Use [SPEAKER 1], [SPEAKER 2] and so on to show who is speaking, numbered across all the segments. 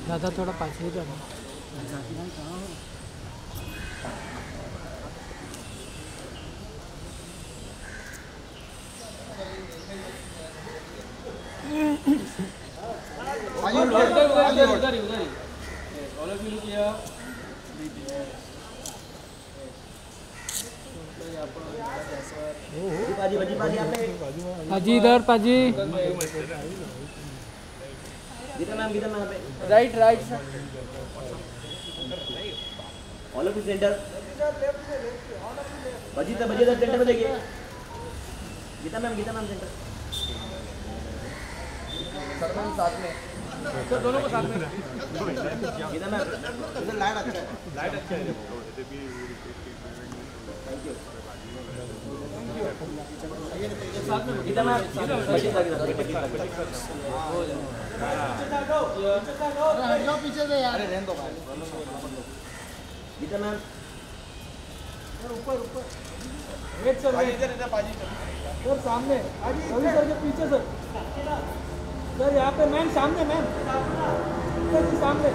[SPEAKER 1] दादा थोड़ा पास ही जाना। पाजी इधर पाजी।
[SPEAKER 2] Right right sir. All of centre. बजीता सेंटर में देखिए। Geeta ma'am centre. Sir ma'am साथ में। सर दोनों को साथ में। गीता मैम इधर लाइट अच्छा है। Thank you. साथ में गीता मैम पीछे से यार। अरे रहने दो भाई। गीता मैम ऊपर वेट सर इधर पाजी सर सामने रवि सर के पीछे सर यहाँ पे मैम सामने मैम सर के सामने।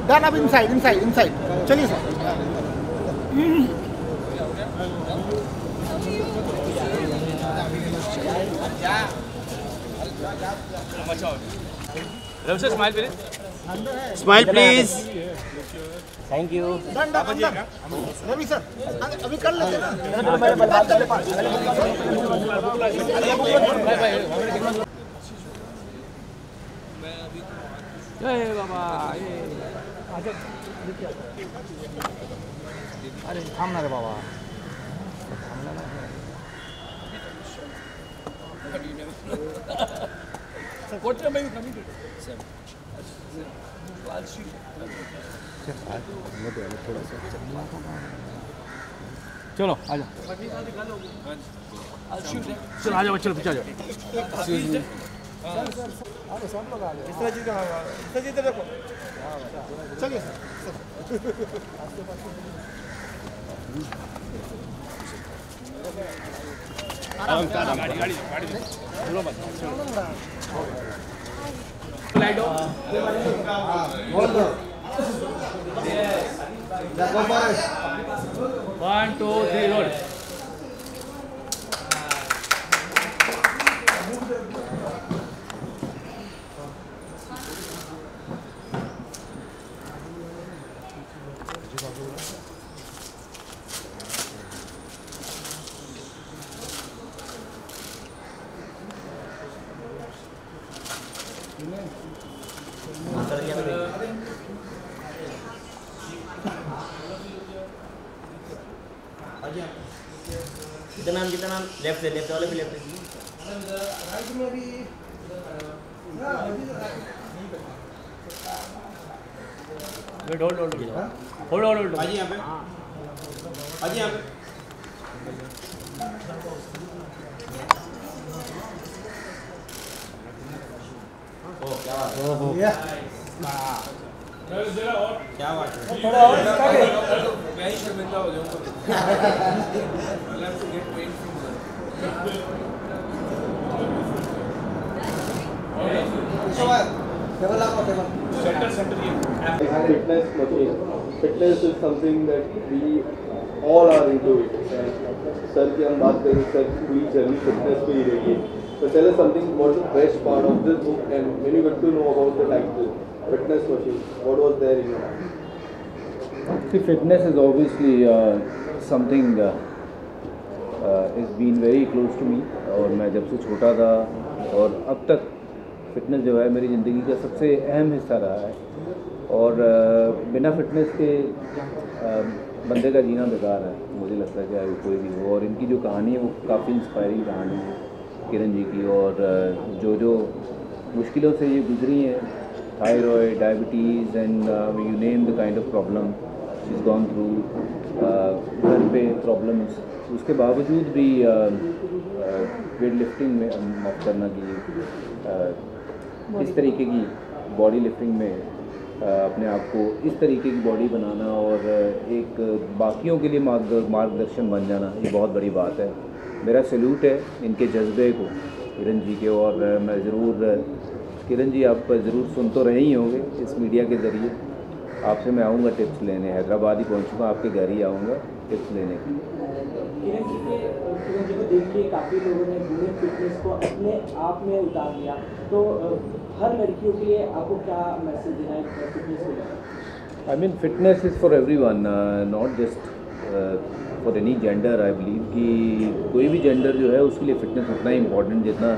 [SPEAKER 3] डन अब इनसाइड चलिए sir.
[SPEAKER 2] Smile please. Thank you.
[SPEAKER 3] Ravi sir अभी कर लेते ना।
[SPEAKER 1] जय बाबा।
[SPEAKER 3] अरे थामना रे बाबा।
[SPEAKER 1] चलो आ जाओ। चलो आ जाओ चलो पीछे आ जाओ।
[SPEAKER 3] सब लोग आ गए। इस तरह जी इधर देखो। चलिए
[SPEAKER 1] One, two, three, roll.
[SPEAKER 2] कितना नाम लेफ्ट वाले पे लेफ्ट
[SPEAKER 3] राइट में भी
[SPEAKER 1] होल्ड
[SPEAKER 2] आजी यहाँ पे ओ क्या बात क्या बात है।
[SPEAKER 3] थोड़ा और
[SPEAKER 2] मैं ही शर्मिंदा हो जाऊंगा।
[SPEAKER 4] Fitness machine. Fitness is something that we all are into it. Sir की हम बात करें, सर पूरी जर्नी फिटनेस पे ही रही है. So tell us something. What is the best part of this book, and when you got to know about the title, Fitness Machine, what was there in your mind?
[SPEAKER 5] See, fitness is obviously something is been very close to me. और मैं जब से छोटा था और अब तक fitness जो है मेरी ज़िंदगी का सबसे अहम हिस्सा रहा है. और बिना फिटनेस के बंदे का जीना बेकार है, मुझे लगता है, चाहे कोई भी हो. और इनकी जो कहानी है वो काफ़ी इंस्पायरिंग कहानी है किरण जी की. और जो मुश्किलों से ये गुजरी हैं, thyroid, diabetes and you name the kind of problem she is gone through, घर पे प्रॉब्लम्स, उसके बावजूद भी वेट लिफ्टिंग में माफ करना कि इस तरीके की बॉडी लिफ्टिंग में अपने आप को इस तरीके की बॉडी बनाना और एक बाकियों के लिए मार्गदर्शन बन जाना, ये बहुत बड़ी बात है. मेरा सैल्यूट है इनके जज्बे को किरण जी के, और मैं ज़रूर, किरण जी आप ज़रूर सुन तो रहे ही होंगे इस मीडिया के ज़रिए, आपसे मैं आऊँगा टिप्स लेने, हैदराबाद ही पहुँचूँगा, आपके घर ही आऊँगा टिप्स लेने के लिए।
[SPEAKER 2] किरण जी को देख के काफ़ी लोगों ने वुमेन फिटनेस को अपने आप में उतार दिया, तो हर लड़कियों के लिए आपको क्या मैसेज देना है फिटनेस को लेकर?
[SPEAKER 5] I mean fitness is for everyone, not just for any gender. I believe कि कोई भी जेंडर जो है उसके लिए फ़िटनेस उतना ही इम्पॉर्टेंट जितना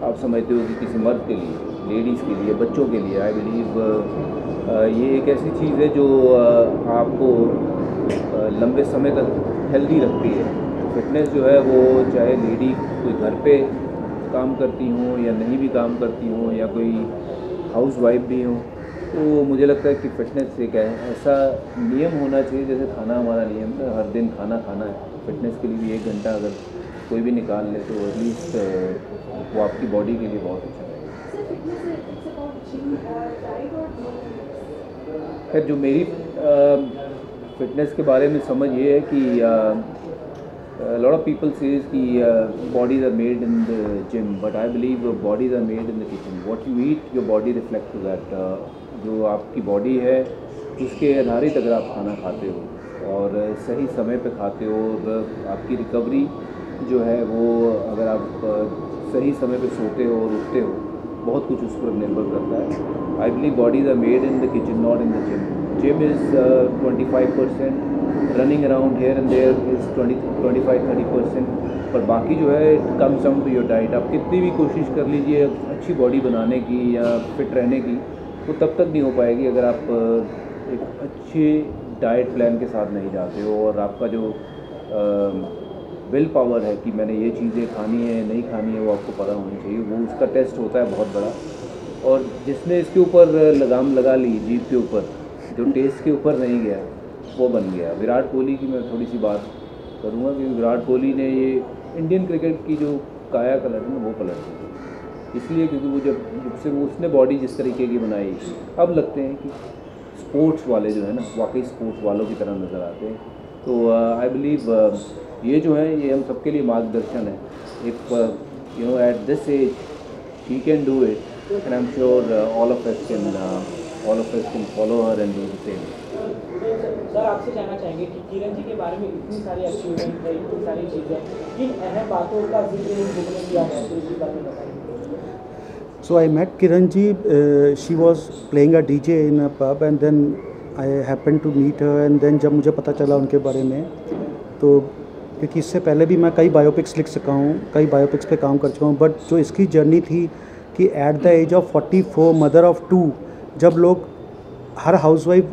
[SPEAKER 5] आप समझते हो कि किसी मर्द के लिए, लेडीज़ के लिए, बच्चों के लिए। आई बिलीव ये एक ऐसी चीज़ है जो आपको लंबे समय तक हेल्दी रखती है। फिटनेस जो है वो चाहे लेडी कोई घर पे काम करती हूँ या नहीं भी काम करती हूँ या कोई हाउस वाइफ भी हूँ, तो मुझे लगता है कि फ़िटनेस एक ऐसा नियम होना चाहिए जैसे खाना हमारा नियम है, हर दिन खाना खाना है। फिटनेस के लिए भी 1 घंटा अगर कोई भी निकाल ले तो एटलीस्ट वो आपकी बॉडी के लिए बहुत अच्छा है। खैर जो मेरी फ़िटनेस के बारे में समझ ये है कि lot of people says कि bodies are made in the gym, but I believe bodies are made in the kitchen. What you eat, your body reflects to that. जो आपकी बॉडी है उसके आधारित अगर आप खाना खाते हो और सही समय पे खाते हो और आपकी रिकवरी जो है वो अगर आप सही समय पे सोते हो और उठते हो, बहुत कुछ उस पर निर्भर करता है। I believe bodies are made in the kitchen, not in the gym. Gym is 25%, running around here and there is 25-30%, पर बाकी जो है it comes down to your diet. आप कितनी भी कोशिश कर लीजिए अच्छी बॉडी बनाने की या फिट रहने की, वो तब तक नहीं हो पाएगी अगर आप एक अच्छे डाइट प्लान के साथ नहीं जाते हो और आपका जो विल पावर है कि मैंने ये चीज़ें खानी है नहीं खानी है वो आपको पता होनी चाहिए. वो उसका टेस्ट होता है बहुत बड़ा, और जिसने इसके ऊपर लगाम लगा ली जीभ के ऊपर, जो टेस्ट के ऊपर नहीं गया वो बन गया. विराट कोहली की मैं थोड़ी सी बात करूँगा कि विराट कोहली ने ये इंडियन क्रिकेट की जो काया पलट है वो पलट दी, इसलिए क्योंकि वो जब से वो उसने बॉडी जिस तरीके की बनाई, अब लगते हैं कि स्पोर्ट्स वाले जो है ना वाकई स्पोर्ट्स वालों की तरह नज़र आते हैं. तो आई बिलीव ये जो है ये हम सबके लिए मार्गदर्शन है. If you know at this age she can do it, and I am sure all of us can follow her and do the same.
[SPEAKER 2] Sir आपसे जानना चाहेंगे कि किरण जी के बारे में इतनी सारी अचीवमेंट है, इतनी सारी चीज़ें, किन अहम बातों का जिक्र इस बुक में किया है, तो इसके बारे में बताइए.
[SPEAKER 6] So I met Kiran ji. She was playing a DJ in a pub, and then I happened to meet her. And then जब मुझे पता चला उनके बारे में, तो क्योंकि इससे पहले भी मैं कई बायोपिक्स लिख चुका हूँ, कई बायोपिक्स पे काम कर चुका हूँ, बट जो इसकी जर्नी थी कि at the age of 44, mother of 2, जब लोग हर हाउसवाइफ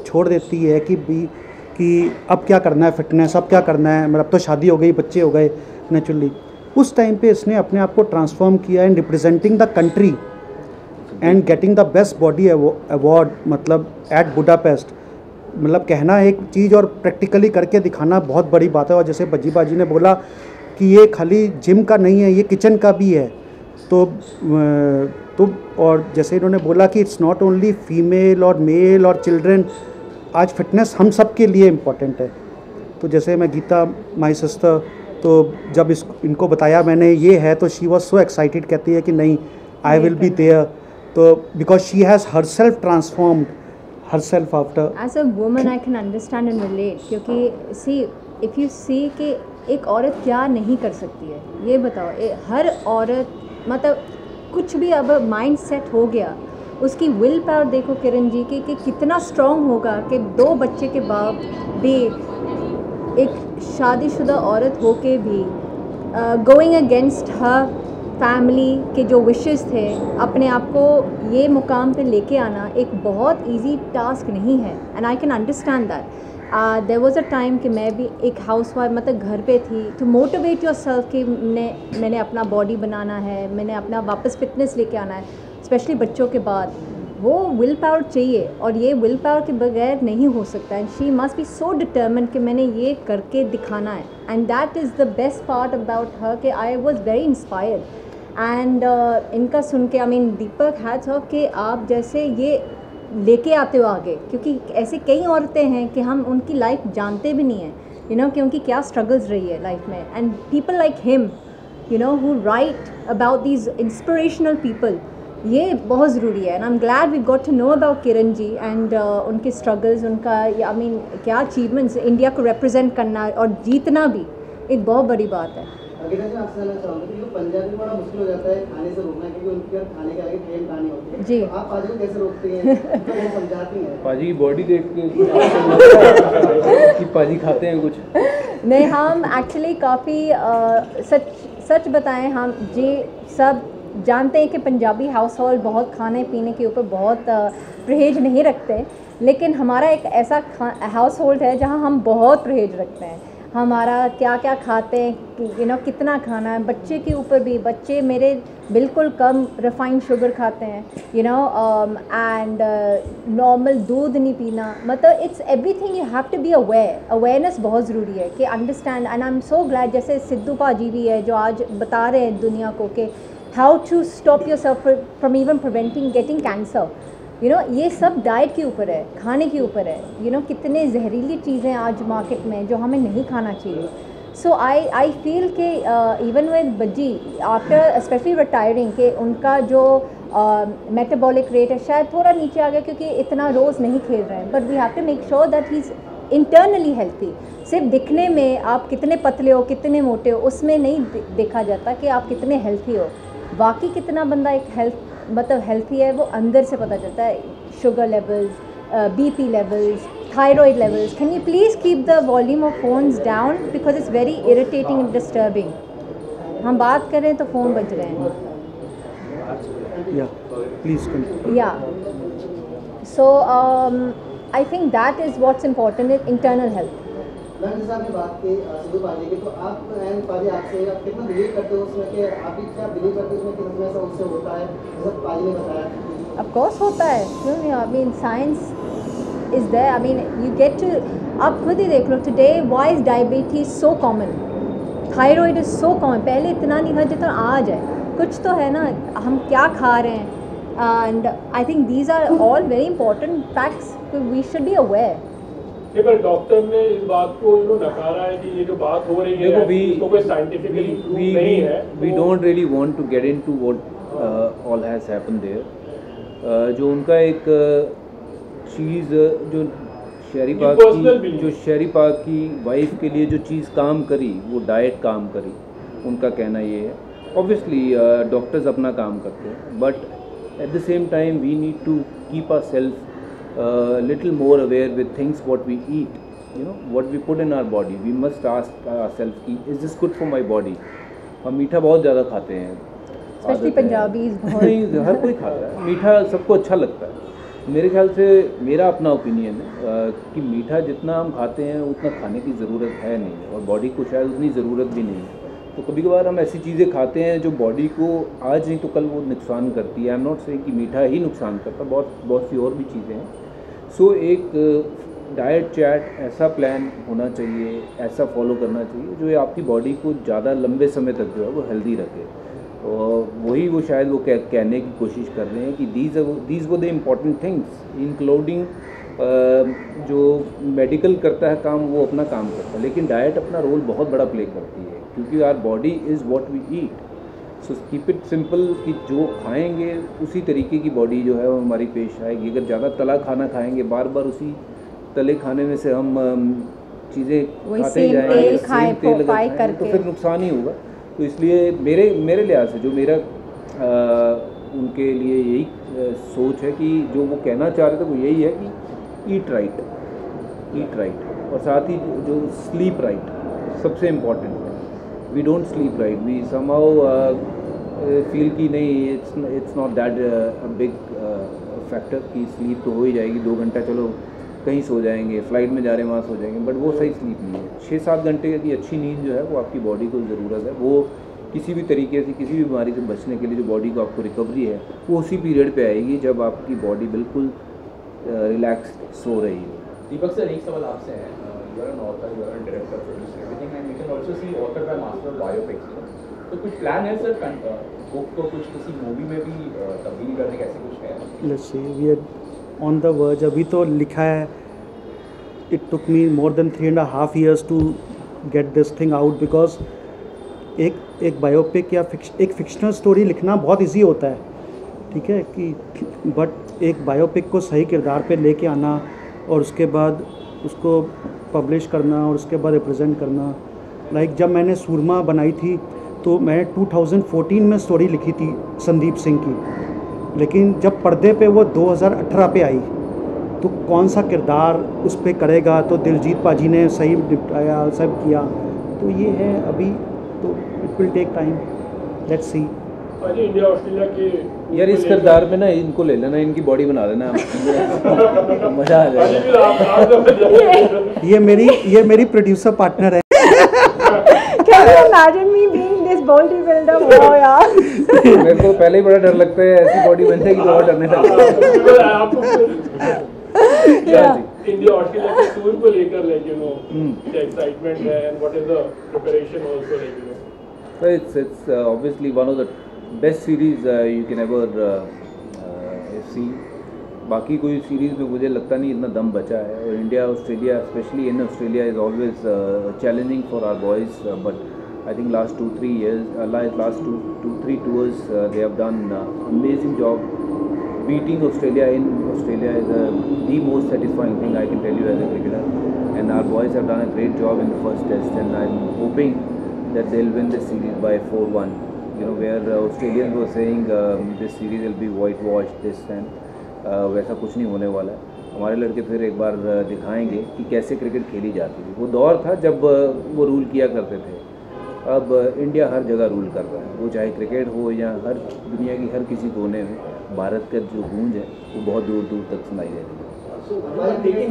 [SPEAKER 6] छोड़ देती है कि अब क्या करना है फिटनेस, अब क्या करना है, मतलब अब तो शादी हो गई, बच्चे हो गए नेचुरली, उस टाइम पे इसने अपने आप को ट्रांसफॉर्म किया and representing the country and getting the best body award, मतलब एट बुडापेस्ट. मतलब कहना एक चीज़ और प्रैक्टिकली करके दिखाना बहुत बड़ी बात है. और जैसे बज्जी बाजी ने बोला कि ये खाली जिम का नहीं है, ये किचन का भी है. तो और जैसे इन्होंने बोला कि इट्स नॉट ओनली फीमेल और मेल और चिल्ड्रन, आज फिटनेस हम सब के लिए इम्पॉर्टेंट है. तो जैसे मैं गीता माई सिस्टर, तो जब इनको बताया मैंने ये है, तो शी वॉज सो एक्साइटेड, कहती है कि नहीं आई विल बी देयर. तो because she has herself transformed herself after.
[SPEAKER 7] As a woman I can understand and relate, क्योंकि सी इफ़ यू सी कि एक औरत क्या नहीं कर सकती है, ये बताओ. हर औरत मतलब कुछ भी अब माइंड सेट हो गया, उसकी विल पावर देखो किरण जी की कि कितना स्ट्रॉन्ग होगा कि 2 बच्चे के बाप भी, एक शादीशुदा औरत होके भी गोइंग अगेंस्ट हर फैमिली के जो विशेस थे, अपने आप को ये मुकाम पे लेके आना एक बहुत इजी टास्क नहीं है. And I can understand that. There was a time कि मैं भी एक हाउसवाइफ मतलब घर पे थी, टू मोटिवेट योरसेल्फ कि मैंने अपना बॉडी बनाना है, मैंने अपना वापस फिटनेस लेके आना है, स्पेशली बच्चों के बाद. वो विल पावर चाहिए और ये विल पावर के बगैर नहीं हो सकता. And she must be so determined कि मैंने ये करके दिखाना है. And that is the best part about her कि I was very inspired. And इनका सुन के I mean Deepak hats off कि आप जैसे ये लेके आते हो आगे, क्योंकि ऐसे कई औरतें हैं कि हम उनकी लाइफ जानते भी नहीं हैं, यू नो, कि उनकी क्या स्ट्रगल्स रही है लाइफ में. And people like him you know, who write about these inspirational people. ये बहुत ज़रूरी है. And I'm glad we got to know about Kiran ji and उनके struggles, उनका I mean क्या achievements, इंडिया को represent करना और जीतना भी एक बहुत बड़ी बात है.
[SPEAKER 2] किरण जी, आपसे जानना चाहूँगी कि पंजाबी में बड़ा मुश्किल हो जाता है खाने से रोकना, क्योंकि उनके खाने के आगे ट्रेन कहानी होती है.
[SPEAKER 7] जी.
[SPEAKER 2] तो आप पाजी को कैसे रोकती हैं, उनको कैसे समझाती हैं?
[SPEAKER 5] पाजी की बॉडी देख के कि पाजी खाते हैं कुछ?
[SPEAKER 7] नहीं, हम एक्चुअली काफ़ी सच बताएं, हम जी सब जानते हैं कि पंजाबी हाउस होल्ड बहुत खाने पीने के ऊपर बहुत परहेज नहीं रखते, लेकिन हमारा एक ऐसा हाउस होल्ड है जहां हम बहुत परहेज रखते हैं. हमारा क्या क्या खाते हैं, यू नो, कितना खाना है. बच्चे के ऊपर भी, बच्चे मेरे बिल्कुल कम रिफाइंड शुगर खाते हैं, यू नो, एंड नॉर्मल दूध नहीं पीना. मतलब it's everything you have to be awareness बहुत ज़रूरी है कि understand. And I am so glad, जैसे सिद्धू पाजी भी है जो आज बता रहे हैं दुनिया को कि how to stop yourself from even preventing getting cancer. You know, ये सब डाइट के ऊपर है, खाने के ऊपर है. यू नो, कितने जहरीली चीज़ें आज मार्केट में जो हमें नहीं खाना चाहिए. सो आई फील कि इवन विद बज्जी आफ्टर स्पेशली रिटायरिंग के उनका जो मेटाबॉलिक रेट है शायद थोड़ा नीचे आ गया क्योंकि इतना रोज़ नहीं खेल रहे हैं. But we have to make sure that he is internally healthy. सिर्फ दिखने में आप कितने पतले हो, कितने मोटे हो, उसमें नहीं देखा जाता कि आप कितने हेल्थी हो. बाकी कितना बंदा एक मतलब हेल्थी है वो अंदर से पता चलता है. Sugar levels, BP levels, thyroid levels. Can you please keep the volume of phones down because it's very irritating and disturbing. हम बात कर रहे हैं तो फ़ोन बज रहे हैं.
[SPEAKER 6] Yeah, please continue.
[SPEAKER 7] Yeah. So I think that is what's important is internal health.
[SPEAKER 2] Ma'am, जैसे आपने बात की सिद्धू पाजी की, तो आप एंड पाजी आपसे आप कितना बिलीव करते हो उसमें, कि आप भी क्या बिलीव करते हो उसमें कि कितना ऐसा उससे होता है जैसे पाजी ने बताया?
[SPEAKER 7] Of course होता है, क्यों नहीं. I mean science is there. I mean you get to, आप खुद ही देख लो today why is diabetes so common, thyroid is so common. पहले इतना नहीं था जितना आज है. कुछ तो है ना, हम क्या खा रहे हैं. And I think these are all very important facts. We should be aware.
[SPEAKER 3] पर डॉक्टर ने इस बात को नकारा है कि ये जो बात हो रही है इसको कोई साइंटिफिकली नहीं है.
[SPEAKER 5] We don't really want to get into what all has happened there. जो उनका एक चीज़ जो शहरी पाक की वाइफ के लिए जो चीज़ काम करी वो डाइट काम करी. उनका कहना ये है. ऑब्वियसली डॉक्टर्स अपना काम करते हैं, but at the same time we need to keep our self little more aware with things what we eat, what we put in our body. We must ask ourselves, is this good for my body? हम मीठा बहुत ज़्यादा खाते हैं,
[SPEAKER 7] specially Punjabis.
[SPEAKER 5] नहीं, हर कोई खाता है मीठा, सबको अच्छा लगता है. मेरे ख्याल से मेरा अपना ओपिनियन है कि मीठा जितना हम खाते हैं उतना खाने की ज़रूरत है नहीं, और बॉडी को शायद उतनी ज़रूरत भी नहीं है. तो कभी कभार हम ऐसी चीज़ें खाते हैं जो बॉडी को आज नहीं तो कल वो नुकसान करती है. आई एम नॉट सेइंग कि मीठा ही नुकसान करता, बहुत सी और भी चीज़ें हैं. सो एक डाइट चैट ऐसा प्लान होना चाहिए, ऐसा फॉलो करना चाहिए जो आपकी बॉडी को ज़्यादा लंबे समय तक जो है वो हेल्दी रखे. और वही वो शायद वो कहने की कोशिश कर रहे हैं कि these were the important things, including जो मेडिकल करता है काम वो अपना काम करता है, लेकिन डाइट अपना रोल बहुत बड़ा प्ले करती है, क्योंकि our body is what we eat. So keep it simple कि जो खाएंगे उसी तरीके की बॉडी जो है वो हमारी पेश आएगी. अगर ज़्यादा तला खाना खाएंगे, बार बार उसी तले खाने में से हम चीज़ें खाते जाएंगे, सेम तेल लगाएंगे तो फिर नुकसान ही होगा. तो इसलिए मेरे लिहाज से जो मेरा उनके लिए यही सोच है कि जो वो कहना चाह रहे थे वो यही है कि ईट राइट, और साथ ही जो स्लीप राइट सबसे इम्पॉर्टेंट है. We don't sleep right, we somehow feel कि नहीं, it's not that a big factor कि स्लीप तो हो ही जाएगी, 2 घंटा चलो कहीं सो जाएंगे, फ्लाइट में जा रहे हैं वहाँ सो जाएंगे, बट वो सही स्लीप नहीं है. 6-7 घंटे की अच्छी नींद जो है वो आपकी बॉडी को ज़रूरत है. वो किसी भी तरीके से किसी भी बीमारी से बचने के लिए जो बॉडी को आपको रिकवरी है वो उसी पीरियड पे आएगी जब आपकी बॉडी बिल्कुल रिलैक्स सो रही है.
[SPEAKER 8] दीपक सर, एक सवाल आपसे है. You are an author, you are an director, producer, everything, and we can also see author by master biopics. तो कुछ प्लान है सर बुक को कुछ किसी मूवी में भी तब्दील करने का, ऐसे कुछ है?
[SPEAKER 6] Let's see, we are on the verge. अभी तो लिखा है. It took me more than 3.5 years to get this thing out, because एक बायोपिक या एक फिक्शनल स्टोरी लिखना बहुत इजी होता है, ठीक है कि, बट एक बायोपिक को सही किरदार पे लेके आना और उसके बाद उसको पब्लिश करना और उसके बाद रिप्रेजेंट करना, लाइक जब मैंने सूरमा बनाई थी तो मैं 2014 में स्टोरी लिखी थी संदीप सिंह की, लेकिन जब पर्दे पे वो 2018 पे आई तो कौन सा किरदार उस पर करेगा, तो दिलजीत पाजी ने सही निपटाया, सब किया, तो ये है अभी, तो it will take time, let's see.
[SPEAKER 3] अजी इंडिया ऑस्ट्रेलिया के
[SPEAKER 5] यार इस किरदार में ना इनको ले लेना, इनकी बॉडी बना देना मज़ा आ जाएगा।
[SPEAKER 6] ये मेरी प्रोड्यूसर पार्टनर है।
[SPEAKER 7] Can you imagine me being this bodybuilder? Wow यार।
[SPEAKER 5] मेरे को पहले ही बड़ा डर लगता है, ऐसी बॉडी बन जाएगी तो और डरने लगता
[SPEAKER 3] इंडिया ऑस्ट्रेलिया के टूर को लेकर लाइक यू नो क्या एक्साइटमेंट है and what is the preparation also like you know.
[SPEAKER 5] So it's obviously one of the best series you can ever see. बाकी कोई सीरीज़ में मुझे लगता नहीं इतना दम बचा है, और India Australia specially in Australia is always challenging for our boys, but I think last 2-3 years last 2-3 tours they have done amazing job. Beating Australia in Australia is the most satisfying thing I can tell you as a cricketer, and our boys have done a great job in the first test, and I'm hoping that they'll win this series by 4-1. You know, where Australians were saying this series will be whitewashed this time, वैसा कुछ नहीं होने वाला है। हमारे लड़के फिर एक बार दिखाएंगे कि कैसे क्रिकेट खेली जाती थी। वो दौर था जब वो रूल किया करते थे, अब इंडिया हर जगह रूल कर रहा है, वो चाहे क्रिकेट हो या हर दुनिया की हर किसी कोने में भारत का जो गूंज है वो बहुत दूर दूर तक सुनाई देती है।
[SPEAKER 9] So while taking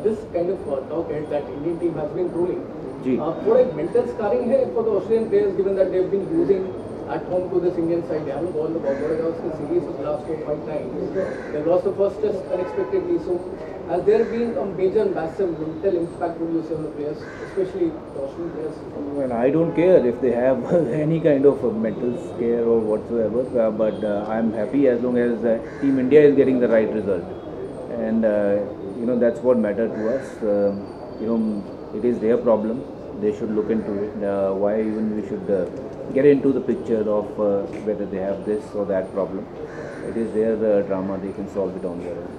[SPEAKER 9] this kind of talk ahead that Indian team has been ruling,
[SPEAKER 5] जी
[SPEAKER 9] थोड़ा एक mental scarring है for the Australian players given that they've been losing at home to this Indian side. They haven't won the Barbados series for the last 4-5 times. They lost the first test unexpectedly. So has there been a major massive mental impact would you say on the players, especially the Australian players?
[SPEAKER 5] Well, I don't care if they have any kind of mental scare or whatsoever, but I'm happy as long as Team India is getting the right result, and you know that's what matters to us. You know, it is their problem. They should look into it. Why even we should get into the picture of whether they have this or that problem. It is their drama. They can solve it on their own.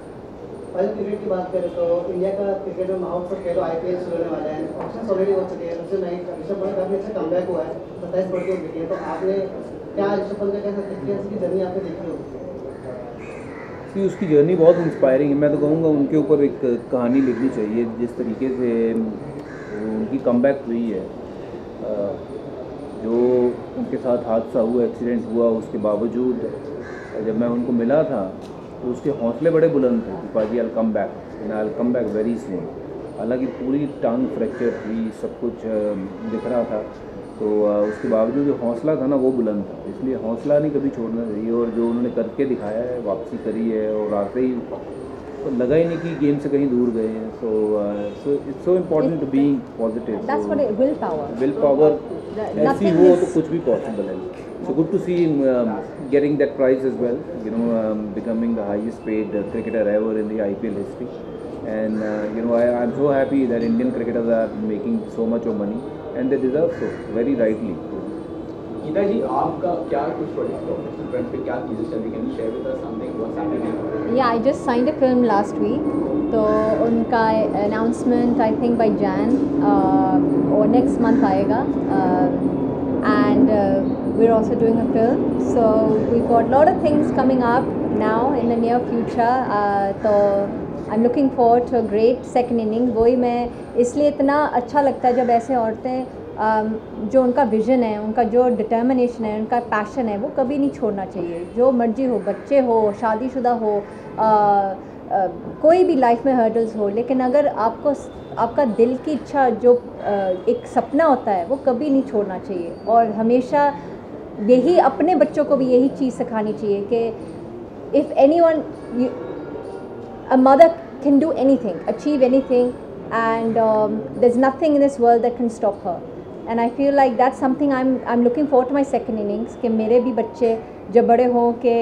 [SPEAKER 2] पहले cricket की बात करें तो India का cricket में महोत्सव कह लो IPL शुरू होने वाला है, ऑप्शंस ऑलरेडी हो चुके हैं, सबसे नई ऋषभ पंत काफी अच्छा कमबैक हुआ है, 27 पर विकेट है, तो आपने क्या ऋषभ पंत का कैसा क्रिकेट की जर्नी आपने देखी होगी?
[SPEAKER 5] सी उसकी जर्नी बहुत इंस्पायरिंग है। मैं तो कहूँगा उनके ऊपर एक कहानी लिखनी चाहिए, जिस तरीके से उनकी कमबैक हुई है, जो उनके साथ हादसा हुआ, एक्सीडेंट हुआ, उसके बावजूद जब मैं उनको मिला था तो उसके हौसले बड़े बुलंद थे कि पाजी I come back and I come back very soon. हालांकि पूरी टांग फ्रैक्चर थी, सब कुछ दिख रहा था, तो उसके बावजूद जो हौसला था ना वो बुलंद था, इसलिए हौसला नहीं कभी छोड़ना चाहिए। और जो उन्होंने करके दिखाया है, वापसी करी है, और आते ही तो लगा ही नहीं कि गेम से कहीं दूर गए हैं। So it's so important to being positive.
[SPEAKER 7] That's what will
[SPEAKER 5] power ऐसी हो तो कुछ भी पॉसिबल है। So good to see him getting that prize as well, you know, becoming the highest paid cricketer ever in the IPL history, and you know I'm so happy that Indian cricketers are making so much of money and they deserve so very rightly.
[SPEAKER 8] Gita जी आपका क्या कुछ project front पे क्या चीज़ें चल रही, can you share with us something what's happening?
[SPEAKER 7] Yeah, I just signed a film last week. तो उनका announcement I think by Jan or next month आएगा, and we're also doing a film. So we've got a lot of things coming up now in the near future. तो I'm looking forward to a great second inning. वही मैं इसलिए इतना अच्छा लगता है जब ऐसे औरतें जो उनका विज़न है, उनका जो डिटर्मिनेशन है, उनका पैशन है, वो कभी नहीं छोड़ना चाहिए। जो मर्जी हो, बच्चे हो, शादीशुदा हो, कोई भी लाइफ में हर्डल्स हो, लेकिन अगर आपका दिल की इच्छा जो एक सपना होता है वो कभी नहीं छोड़ना चाहिए। और हमेशा यही अपने बच्चों को भी यही चीज़ सिखानी चाहिए कि if anyone, a mother can do anything, achieve anything, and there's nothing in this world that can stop her. And I feel like that's something I'm looking forward to my second innings, कि मेरे भी बच्चे जब बड़े हों कि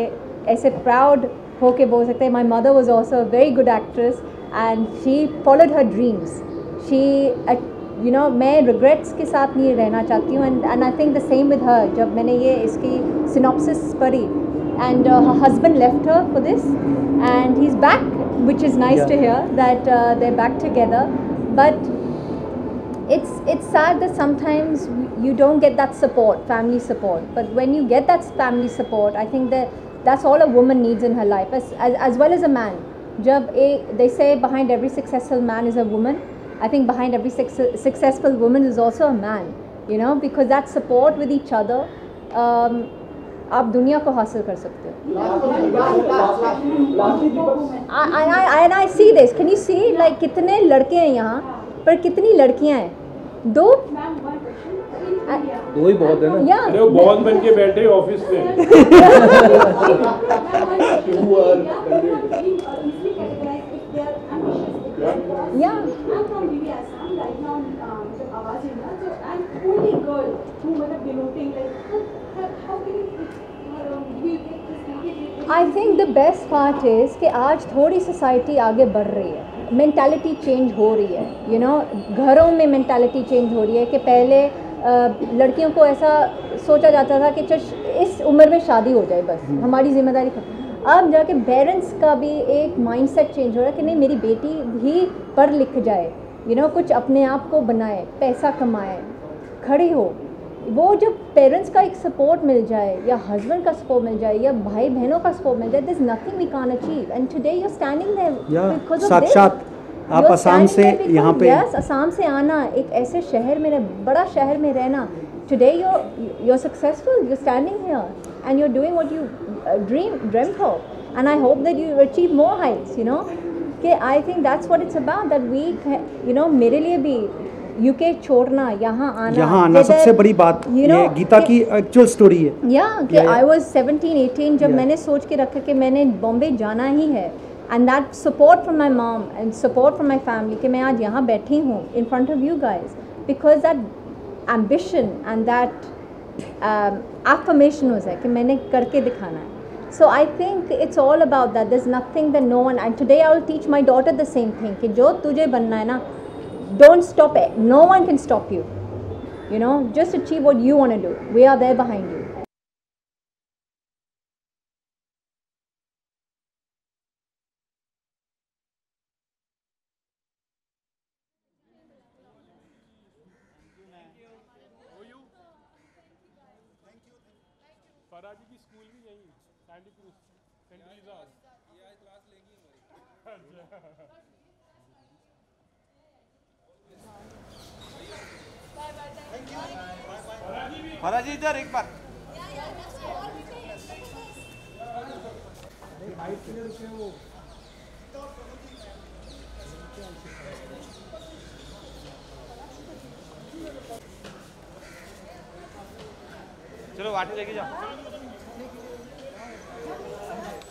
[SPEAKER 7] ऐसे proud हो के बोल सकते हैं my mother was also a very good actress and she followed her dreams. She you know, मैं regrets के साथ नहीं रहना चाहती हूँ, and I think the same with her. जब मैंने ये इसकी synopsis पढ़ी, and her husband left her for this, and he's back, which is nice to hear that they're back together. But it's sad that sometimes you don't get that support, family support. But when you get that family support, I think that's all a woman needs in her life, as well as a man. They say behind every successful man is a woman. I think behind every successful woman is also a man, you know, because that support with each other, आप दुनिया को हासिल कर सकते हो. And I see this. Can you see, like, कितने लड़के हैं यहाँ पर कितनी लड़कियाँ हैं? दो
[SPEAKER 5] ही बहुत है ना.
[SPEAKER 7] Yeah.
[SPEAKER 3] वो बॉल बन के बैठे ऑफिस में.
[SPEAKER 7] Yeah.
[SPEAKER 10] I'm from BB Assam right now. आवाज है ना, so I'm only girl who मतलब denoting like how can you
[SPEAKER 7] I think the best part is कि आज थोड़ी सोसाइटी आगे बढ़ रही है, मेंटालिटी चेंज हो रही है, you know, घरों में मेंटालिटी चेंज हो रही है कि पहले लड़कियों को ऐसा सोचा जाता था कि इस उम्र में शादी हो जाए, बस हमारी जिम्मेदारी खत्म. अब जाके पेरेंट्स का भी एक माइंडसेट चेंज हो रहा है कि नहीं, मेरी बेटी भी पढ़ लिख जाए, you know, कुछ अपने आप को बनाए, पैसा कमाए, खड़ी हो. वो जब पेरेंट्स का एक सपोर्ट मिल जाए या हस्बैंड का सपोर्ट मिल जाए या भाई बहनों का सपोर्ट मिल जाए, there's nothing we can't achieve. And today you're standing there because of this.
[SPEAKER 6] साक्षात आप असम से यहाँ पे.
[SPEAKER 7] Yes, असम से आना, एक ऐसे शहर में, बड़ा शहर में रहना. Today you're successful. You're standing here and you're doing what you dreamt of. And I hope that you achieve more heights. You know, कि I think that's what it's about. That we, you know, मेरे लिए भी UK छोड़ना, यहाँ आना
[SPEAKER 6] सबसे बड़ी बात, ये गीता की एक्चुअल स्टोरी है.
[SPEAKER 7] कि आई वाज 17-18 जब मैंने सोच के रखा कि मैंने बॉम्बे जाना ही है, and that support from my mom and support from my family कि मैं आज यहाँ बैठी हूँ in front of you guys, because that ambition and that affirmation was है कि मैंने करके दिखाना है. So I think it's all about that. There's nothing that no one, and today I will teach my daughter the same thing कि जो तुझे बनना है ना, don't stop it. No one can stop you. You know, just achieve what you want to do. We are there behind you.
[SPEAKER 3] फराजी की school भी यही Sandy cruise Saint लीज़ास. ये क्लास लेगी हमारी.
[SPEAKER 2] फराजी इधर एक बार. चलो वाटी लेके जाओ.